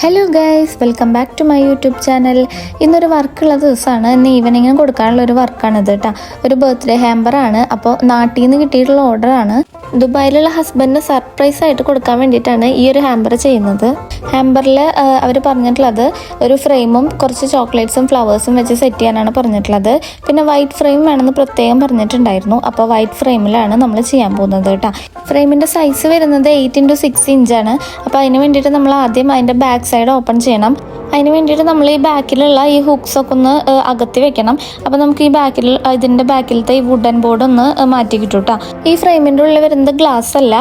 Hello guys, welcome back to my YouTube channel. ഇന്നൊരു വർക്കുള്ള ദിവസമാണ്. ഇന്ന് ഈവനിങ്ങിന് കൊടുക്കാനുള്ള ഒരു വർക്കാണിത് കേട്ടോ. ഒരു ബർത്ത്ഡേ ഹാമ്പറാണ്. അപ്പോൾ നാട്ടിൽ നിന്ന് കിട്ടിയിട്ടുള്ള ഓർഡറാണ്. ദുബായിലുള്ള ഹസ്ബൻഡിന് സർപ്രൈസ് ആയിട്ട് കൊടുക്കാൻ വേണ്ടിയിട്ടാണ് ഈ ഒരു ഹാമ്പർ ചെയ്യുന്നത്. ഹാമ്പറിൽ അവർ പറഞ്ഞിട്ടുള്ളത് ഒരു ഫ്രെയിമും കുറച്ച് ചോക്ലേറ്റ്സും ഫ്ലവേഴ്സും വെച്ച് സെറ്റ് ചെയ്യാനാണ് പറഞ്ഞിട്ടുള്ളത്. പിന്നെ വൈറ്റ് ഫ്രെയിം വേണമെന്ന് പ്രത്യേകം പറഞ്ഞിട്ടുണ്ടായിരുന്നു. അപ്പോൾ വൈറ്റ് ഫ്രെയിമിലാണ് നമ്മൾ ചെയ്യാൻ പോകുന്നത് കേട്ടോ. ഫ്രെയിമിൻ്റെ സൈസ് വരുന്നത് 8x6 ഇഞ്ചാണ്. അപ്പോൾ അതിന് വേണ്ടിയിട്ട് നമ്മൾ ആദ്യം അതിൻ്റെ ബാക്ക് സൈഡ് ഓപ്പൺ ചെയ്യണം. അതിന് വേണ്ടിയിട്ട് നമ്മൾ ഈ ബാക്കിലുള്ള ഈ ഹുക്സൊക്കെ ഒന്ന് അകത്തി വെക്കണം. അപ്പോൾ നമുക്ക് ഇതിൻ്റെ ബാക്കിലത്തെ ഈ വുഡൻ ബോർഡ് ഒന്ന് മാറ്റി കിട്ടും കേട്ടോ. ഈ ഫ്രെയിമിൻ്റെ ഉള്ളിൽ വരുന്നത് ഗ്ലാസ് അല്ല,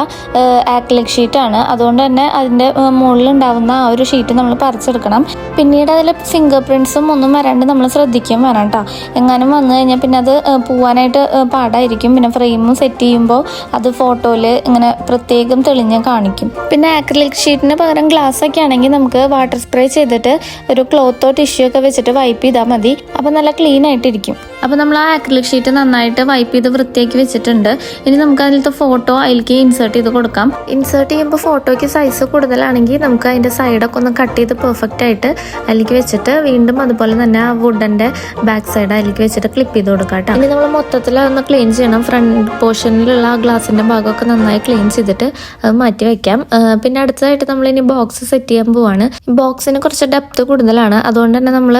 ആക്രിലിക് ഷീറ്റാണ്. അതുകൊണ്ട് തന്നെ അതിൻ്റെ മുകളിൽ ഉണ്ടാവുന്ന ആ ഒരു ഷീറ്റ് നമ്മൾ പറിച്ചെടുക്കണം. പിന്നീട് അതിൽ ഫിംഗർ പ്രിൻറ്റ്സും ഒന്നും വരാണ്ട് നമ്മൾ ശ്രദ്ധിക്കുകയും വേണം കേട്ടോ. എങ്ങാനും വന്നു കഴിഞ്ഞാൽ പിന്നെ അത് പോവാനായിട്ട് പാടായിരിക്കും. പിന്നെ ഫ്രെയിമും സെറ്റ് ചെയ്യുമ്പോൾ അത് ഫോട്ടോയിൽ ഇങ്ങനെ പ്രത്യേകം തെളിഞ്ഞ് കാണിക്കും. പിന്നെ ആക്രിലിക് ഷീറ്റിന് പകരം ഗ്ലാസ് ഒക്കെ ആണെങ്കിൽ നമുക്ക് വാട്ടർ സ്പ്രേ ചെയ്തിട്ട് ഒരു ക്ലോത്തോ ടിഷ്യൂ ഒക്കെ വെച്ചിട്ട് വൈപ്പ് ചെയ്താൽ മതി. അപ്പോൾ നല്ല ക്ലീൻ ആയിട്ടിരിക്കും. അപ്പോൾ നമ്മൾ ആ ആക്രിലിക് ഷീറ്റ് നന്നായിട്ട് വൈപ്പ് ചെയ്ത് വൃത്തിയാക്കി വെച്ചിട്ടുണ്ട്. ഇനി നമുക്ക് അതിലത്തെ ഫോട്ടോ അതിലേക്ക് ഇൻസേർട്ട് ചെയ്ത് കൊടുക്കാം. ഇൻസേർട്ട് ചെയ്യുമ്പോൾ ഫോട്ടോയ്ക്ക് സൈസ് കൂടുതലാണെങ്കിൽ നമുക്ക് അതിൻ്റെ സൈഡൊക്കെ ഒന്ന് കട്ട് ചെയ്ത് പെർഫെക്റ്റ് ആയിട്ട് അതിലേക്ക് വെച്ചിട്ട് വീണ്ടും അതുപോലെ തന്നെ ആ വുഡൻ്റെ ബാക്ക് സൈഡ് അതിലേക്ക് വെച്ചിട്ട് ക്ലിപ്പ് ചെയ്ത് കൊടുക്കാം കേട്ടോ. ഇനി നമ്മൾ മൊത്തത്തിൽ ഒന്ന് ക്ലീൻ ചെയ്യണം. ഫ്രണ്ട് പോർഷനിലുള്ള ആ ഗ്ലാസിൻ്റെ ഭാഗമൊക്കെ നന്നായി ക്ലീൻ ചെയ്തിട്ട് അത് മാറ്റി വയ്ക്കാം. പിന്നെ അടുത്തതായിട്ട് നമ്മളിനി ബോക്സ് സെറ്റ് ചെയ്യാൻ പോവാണ്. ബോക്സിന് കുറച്ച് ഡെപ്ത് കൂടുതലാണ്. അതുകൊണ്ട് തന്നെ നമ്മൾ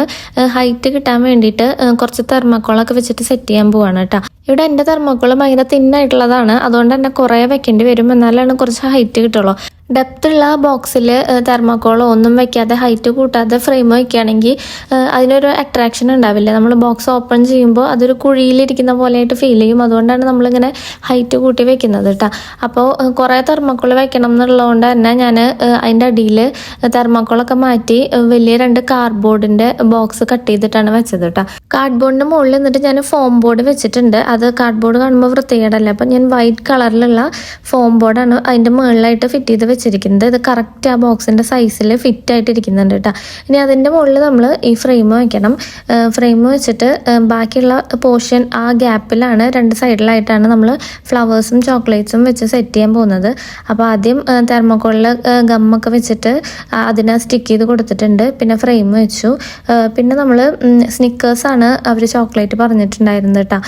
ഹൈറ്റ് കിട്ടാൻ വേണ്ടിയിട്ട് കുറച്ച് തെർമോക്കോളൊക്കെ വെച്ചിട്ട് സെറ്റ് ചെയ്യാൻ പോവാണ് കേട്ടോ. ഇവിടെ എൻ്റെ തെർമോക്കോൾ ഭയങ്കര തിന്നായിട്ടുള്ളതാണ്. അതുകൊണ്ട് തന്നെ കുറേ വെക്കേണ്ടി വരും. എന്നാലാണ് കുറച്ച് ഹൈറ്റ് കിട്ടുള്ളൂ. ഡെപ്തുള്ള ബോക്സിൽ തെർമോക്കോളോ ഒന്നും വെക്കാതെ ഹൈറ്റ് കൂട്ടാതെ ഫ്രെയിം വയ്ക്കുകയാണെങ്കിൽ അതിനൊരു അട്രാക്ഷൻ ഉണ്ടാവില്ല. നമ്മൾ ബോക്സ് ഓപ്പൺ ചെയ്യുമ്പോൾ അതൊരു കുഴിയിലിരിക്കുന്ന പോലെയായിട്ട് ഫീൽ ചെയ്യും. അതുകൊണ്ടാണ് നമ്മളിങ്ങനെ ഹൈറ്റ് കൂട്ടി വെക്കുന്നത് കേട്ടോ. അപ്പോൾ കുറേ തെർമോക്കോൾ വെക്കണം എന്നുള്ളതുകൊണ്ട് തന്നെ ഞാൻ അതിൻ്റെ അടിയിൽ തെർമോക്കോളൊക്കെ മാറ്റി വലിയ 2 കാർഡ്ബോർഡിൻ്റെ ബോക്സ് കട്ട് ചെയ്തിട്ടാണ് വെച്ചത് കേട്ടോ. കാർഡ്ബോർഡിൻ്റെ മുകളിൽ നിന്നിട്ട് ഞാൻ ഫോം ബോർഡ് വെച്ചിട്ടുണ്ട്. അത് കാർഡ്ബോർഡ് കാണുമ്പോൾ വൃത്തികേടല്ല. അപ്പോൾ ഞാൻ വൈറ്റ് കളറിലുള്ള ഫോം ബോർഡാണ് അതിൻ്റെ മുകളിലായിട്ട് ഫിറ്റ് ചെയ്ത് വെച്ചിരിക്കുന്നത്. ഇത് കറക്റ്റ് ആ ബോക്സിൻ്റെ സൈസിൽ ഫിറ്റ് ആയിട്ട് ഇരിക്കുന്നുണ്ട് കേട്ടോ. ഇനി അതിൻ്റെ മുകളിൽ നമ്മൾ ഈ ഫ്രെയിം വയ്ക്കണം. ഫ്രെയിം വെച്ചിട്ട് ബാക്കിയുള്ള പോർഷൻ ആ ഗ്യാപ്പിലാണ് 2 സൈഡിലായിട്ടാണ് നമ്മൾ ഫ്ലവേഴ്സും ചോക്ലേറ്റ്സും വെച്ച് സെറ്റ് ചെയ്യാൻ പോകുന്നത്. അപ്പോൾ ആദ്യം തെർമോക്കോളിൽ ഗമ്മൊക്കെ വെച്ചിട്ട് അതിനെ സ്റ്റിക്ക് ചെയ്ത് കൊടുത്തിട്ടുണ്ട്. പിന്നെ ഫ്രെയിം വെച്ചു. പിന്നെ നമ്മൾ സ്നിക്കേഴ്സാണ് അവർ ചോക്ലേറ്റ് പറഞ്ഞിട്ടുണ്ടായിരുന്നത് കേട്ടോ.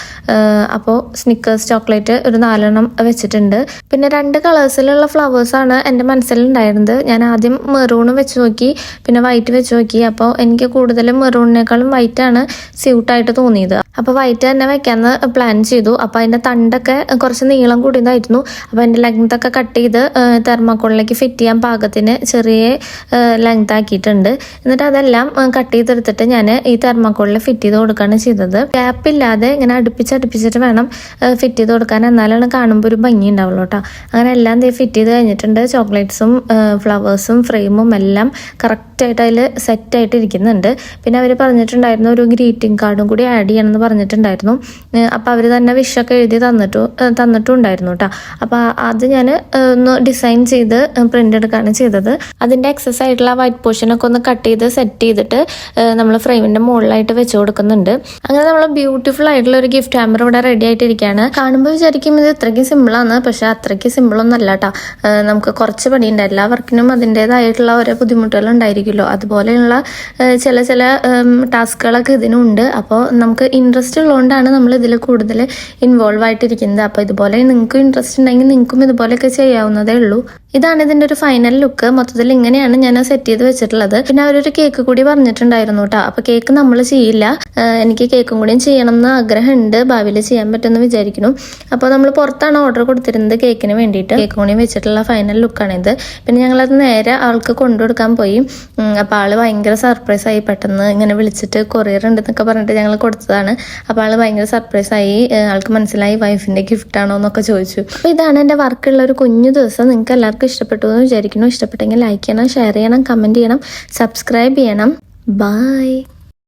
അപ്പോൾ സ്നിക്കേഴ്സ് ചോക്ലേറ്റ് ഒരു 4 എണ്ണം വെച്ചിട്ടുണ്ട്. പിന്നെ 2 കളേഴ്സിലുള്ള ഫ്ലവേഴ്സാണ് എൻ്റെ മനസ്സിലുണ്ടായിരുന്നത്. ഞാൻ ആദ്യം മെറൂൺ വെച്ച് നോക്കി, പിന്നെ വൈറ്റ് വെച്ച് നോക്കി. അപ്പോൾ എനിക്ക് കൂടുതലും മെറൂണിനേക്കാളും വൈറ്റാണ് സ്യൂട്ടായിട്ട് തോന്നിയത്. അപ്പോൾ വൈറ്റ് തന്നെ വെക്കാമെന്ന് പ്ലാൻ ചെയ്തു. അപ്പോൾ അതിൻ്റെ തണ്ടൊക്കെ കുറച്ച് നീളം കൂടിയതായിരുന്നു. അപ്പോൾ അതിൻ്റെ ലെങ്ത്തൊക്കെ കട്ട് ചെയ്ത് തെർമോക്കോളിലേക്ക് ഫിറ്റ് ചെയ്യാൻ പാകത്തിന് ചെറിയ ലെങ്ത് ആക്കിയിട്ടുണ്ട്. എന്നിട്ട് അതെല്ലാം കട്ട് ചെയ്തെടുത്തിട്ട് ഞാൻ ഈ തെർമോക്കോളിൽ ഫിറ്റ് ചെയ്ത് കൊടുക്കുകയാണ് ചെയ്തത്. ഗ്യാപ്പില്ലാതെ ഇങ്ങനെ അടുപ്പിച്ചിട്ട് വേണം ഫിറ്റ് ചെയ്ത് കൊടുക്കാൻ. എന്നാലാണ് കാണുമ്പോൾ ഒരു ഭംഗി ഉണ്ടാവുള്ളൂ കേട്ടോ. അങ്ങനെ എല്ലാം ഫിറ്റ് ചെയ്ത് കഴിഞ്ഞിട്ടുണ്ട്. ചോക്ലേറ്റ്സും ഫ്ലവേഴ്സും ഫ്രെയിമും എല്ലാം കറക്റ്റായിട്ട് അതിൽ സെറ്റായിട്ട് ഇരിക്കുന്നുണ്ട്. പിന്നെ അവർ പറഞ്ഞിട്ടുണ്ടായിരുന്നു ഒരു ഗ്രീറ്റിംഗ് കാർഡും കൂടി ആഡ് ചെയ്യണമെന്ന് പറഞ്ഞിട്ടുണ്ടായിരുന്നു. അപ്പോൾ അവർ തന്നെ വിഷൊക്കെ എഴുതി തന്നിട്ടുണ്ടായിരുന്നു കേട്ടോ. അപ്പോൾ അത് ഞാൻ ഒന്ന് ഡിസൈൻ ചെയ്ത് പ്രിൻ്റ് എടുക്കുകയാണ് ചെയ്തത്. അതിൻ്റെ എക്സസ് ആയിട്ടുള്ള വൈറ്റ് പോർഷനൊക്കെ ഒന്ന് കട്ട് ചെയ്ത് സെറ്റ് ചെയ്തിട്ട് നമ്മൾ ഫ്രെയിമിൻ്റെ മുകളിലായിട്ട് വെച്ച് കൊടുക്കുന്നുണ്ട്. അങ്ങനെ നമ്മൾ ബ്യൂട്ടിഫുൾ ആയിട്ടുള്ള ഒരു ഗിഫ്റ്റ് ഹാമ്പർ ഇവിടെ റെഡി ആയിട്ടിരിക്കുകയാണ്. കാണുമ്പോൾ വിചാരിക്കും ഇത് ഇത്രയ്ക്ക് സിമ്പിളാണ്. പക്ഷേ അത്രയ്ക്ക് സിമ്പിളൊന്നും അല്ല കേട്ടോ. നമുക്ക് കുറച്ച് പണിയുണ്ട്. എല്ലാ വർക്കിനും അതിൻ്റേതായിട്ടുള്ള ഓരോ ബുദ്ധിമുട്ടുകൾ ഉണ്ടായിരിക്കുമല്ലോ. അതുപോലെയുള്ള ചില ടാസ്കുകളൊക്കെ ഇതിനുണ്ട്. അപ്പോൾ നമുക്ക് ഇൻട്രസ്റ്റ് ഉള്ളതുകൊണ്ടാണ് നമ്മൾ ഇതിൽ കൂടുതൽ ഇൻവോൾവ് ആയിട്ടിരിക്കുന്നത്. അപ്പോൾ ഇതുപോലെ നിങ്ങൾക്ക് ഇൻട്രസ്റ്റ് ഉണ്ടെങ്കിൽ നിങ്ങൾക്കും ഇതുപോലെയൊക്കെ ചെയ്യാവുന്നതേ ഉള്ളൂ. ഇതാണ് ഇതിൻ്റെ ഒരു ഫൈനൽ ലുക്ക്. മൊത്തത്തിൽ ഇങ്ങനെയാണ് ഞാൻ സെറ്റ് ചെയ്ത് വെച്ചിട്ടുള്ളത്. പിന്നെ അവരൊരു കേക്ക് കൂടി പറഞ്ഞിട്ടുണ്ടായിരുന്നു കേട്ടോ. അപ്പോൾ കേക്ക് നമ്മൾ ചെയ്യില്ല. എനിക്ക് കേക്കും കൂടിയും ചെയ്യണം എന്ന് ആഗ്രഹമുണ്ട്. ഭാവിയിൽ ചെയ്യാൻ പറ്റുമെന്ന് വിചാരിക്കുന്നു. അപ്പോൾ നമ്മൾ പുറത്താണ് ഓർഡർ കൊടുത്തിരുന്നത് കേക്കിന് വേണ്ടിയിട്ട്. കേക്ക് കൂടിയും വെച്ചിട്ടുള്ള ഫൈനൽ ലുക്കാണിത്. പിന്നെ ഞങ്ങളത് നേരെ ആൾക്ക് കൊണ്ടുകൊടുക്കാൻ പോയി. അപ്പോൾ ആൾ ഭയങ്കര സർപ്രൈസ് ആയി. പെട്ടെന്ന് ഇങ്ങനെ വിളിച്ചിട്ട് കൊറിയർ ഉണ്ടെന്നൊക്കെ പറഞ്ഞിട്ട് ഞങ്ങൾ കൊടുത്തതാണ്. അപ്പോൾ ആൾ ഭയങ്കര സർപ്രൈസ് ആയി. ആൾക്ക് മനസ്സിലായി വൈഫിൻ്റെ ഗിഫ്റ്റ് ആണോ എന്നൊക്കെ ചോദിച്ചു. അപ്പോൾ ഇതാണ് എൻ്റെ വർക്കുള്ള ഒരു കുഞ്ഞു ദിവസം. നിങ്ങൾക്ക് എല്ലാവർക്കും ഇഷ്ടപ്പെട്ടു എന്ന് വിചാരിക്കുന്നു. ഇഷ്ടപ്പെട്ടെങ്കിൽ ലൈക്ക് ചെയ്യണം, ഷെയർ ചെയ്യണം, കമൻറ്റ് ചെയ്യണം, സബ്സ്ക്രൈബ് ചെയ്യണം. ബൈ.